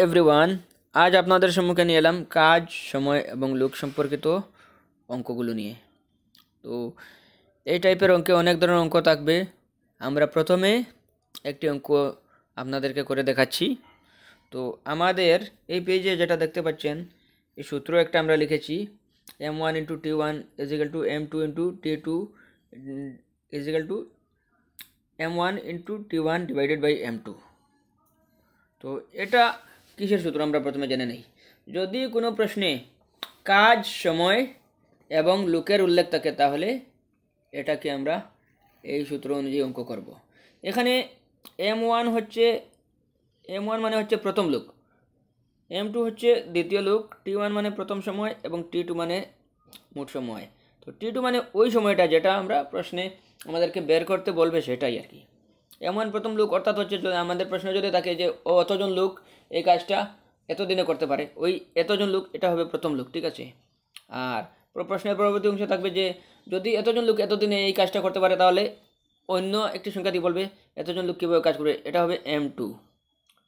Everyone, আজ আপনাদের সম্মুখে নিয়ে এলাম কাজ, সময় এবং লোক সম্পর্কিত অঙ্কগুলো নিয়ে। তো এই টাইপের অঙ্কে অনেক ধরনের অঙ্ক থাকবে। আমরা প্রথমে একটি অঙ্ক আপনাদেরকে করে দেখাচ্ছি। তো আমাদের এই পেজে যেটা দেখতে পাচ্ছেন, এই সূত্র একটা আমরা লিখেছি, m1 × t1 = m2 × t2 m1 × t1 / m2। তো এটা কিসের সূত্র আমরা প্রথমে জেনে নেই। যদি কোনো প্রশ্নে কাজ, সময় এবং লোকের উল্লেখ থাকে তাহলে এটাকে আমরা এই সূত্র অনুযায়ী অঙ্ক করব। এখানে m1 মানে হচ্ছে প্রথম লোক, m2 হচ্ছে দ্বিতীয় লোক, t1 মানে প্রথম সময় এবং t2 মানে মোট সময়। তো t2 মানে ওই সময়টা যেটা আমরা প্রশ্নে আমাদেরকে বের করতে বলবে সেটাই আর কি। এমন প্রথম লোক অর্থাৎ হচ্ছে আমাদের প্রশ্ন যদি থাকে যে অতজন লোক এই কাজটা এতদিনে করতে পারে, ওই এতজন লোক এটা হবে প্রথম লোক, ঠিক আছে। আর প্রশ্নের পরবর্তী অংশে থাকবে যে যদি এতজন লোক এতদিনে এই কাজটা করতে পারে তাহলে অন্য একটি সংখ্যা দিয়ে বলবে এতজন লোক কীভাবে কাজ করবে, এটা হবে m2।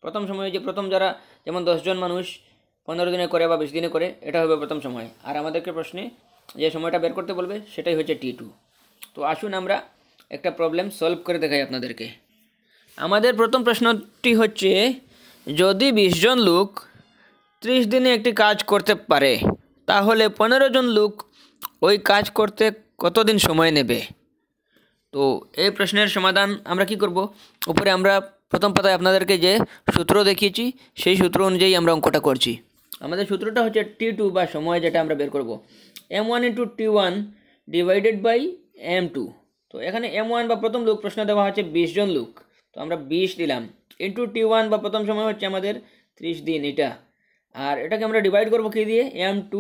প্রথম সময়ে যে প্রথম যারা যেমন 10 জন মানুষ 15 দিনে করে বা 20 দিনে করে, এটা হবে প্রথম সময়। আর আমাদেরকে প্রশ্নে যে সময়টা বের করতে বলবে সেটাই হচ্ছে t2। তো আসুন আমরা একটা প্রবলেম সলভ করে দেখাই আপনাদেরকে। আমাদের প্রথম প্রশ্নটি হচ্ছে, যদি 20 জন লোক 30 দিনে একটি কাজ করতে পারে তাহলে 15 জন লোক ওই কাজ করতে কতদিন সময় নেবে। তো এই প্রশ্নের সমাধান আমরা কি করব, উপরে আমরা প্রথম পাতায় আপনাদেরকে যে সূত্র দেখিয়েছি সেই সূত্র অনুযায়ী আমরা অঙ্কটা করছি। আমাদের সূত্রটা হচ্ছে t2 বা সময়, যেটা আমরা বের করব m1 × t1 / m2। তো এখানে m1 বা প্রথম লোক প্রশ্ন দেওয়া হচ্ছে 20 জন লোক, তো আমরা 20 দিলাম, ইন্টু t1 বা প্রথম সময় হচ্ছে আমাদের 30 দিন এটা। আর এটাকে আমরা ডিভাইড করবো কী দিয়ে, m2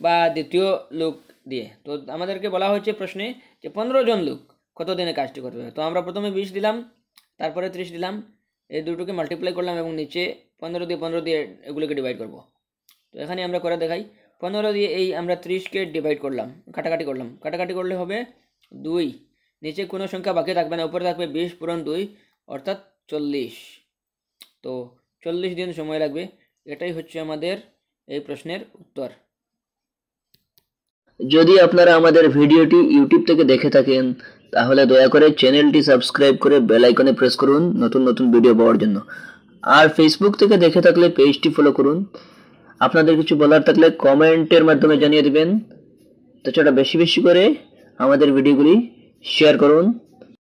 বা দ্বিতীয় লোক দিয়ে। তো আমাদেরকে বলা হয়েছে প্রশ্নে যে 15 জন লোক কত দিনে কাজটি করতে হবে। তো আমরা প্রথমে 20 দিলাম, তারপরে 30 দিলাম, এই দুটোকে মাল্টিপ্লাই করলাম এবং নিচে 15 দিয়ে এগুলোকে ডিভাইড করব। তো এখানে আমরা করে দেখাই, 15 দিয়ে এই আমরা 30কে ডিভাইড করলাম, কাটাকাটি করলে হবে 2, নিচে কোনো সংখ্যা বাকি থাকবে না, উপরে থাকবে 20 × 2 অর্থাৎ 40। তো 40 দিন সময় লাগবে। এটাই হচ্ছে আমাদের এই প্রশ্নের উত্তর। যদি আপনারা আমাদের ভিডিওটি ইউটিউব থেকে দেখে থাকেন তাহলে দয়া করে চ্যানেলটি সাবস্ক্রাইব করে বেল আইকনে প্রেস করুন নতুন নতুন ভিডিও পাওয়ার জন্য। আর ফেসবুক থেকে দেখে থাকলে পেজটি ফলো করুন। আপনাদের কিছু বলার থাকলে কমেন্টের মাধ্যমে জানিয়ে দিবেন। তাছাড়া বেশি বেশি করে আমাদের ভিডিওগুলি শেয়ার করুন।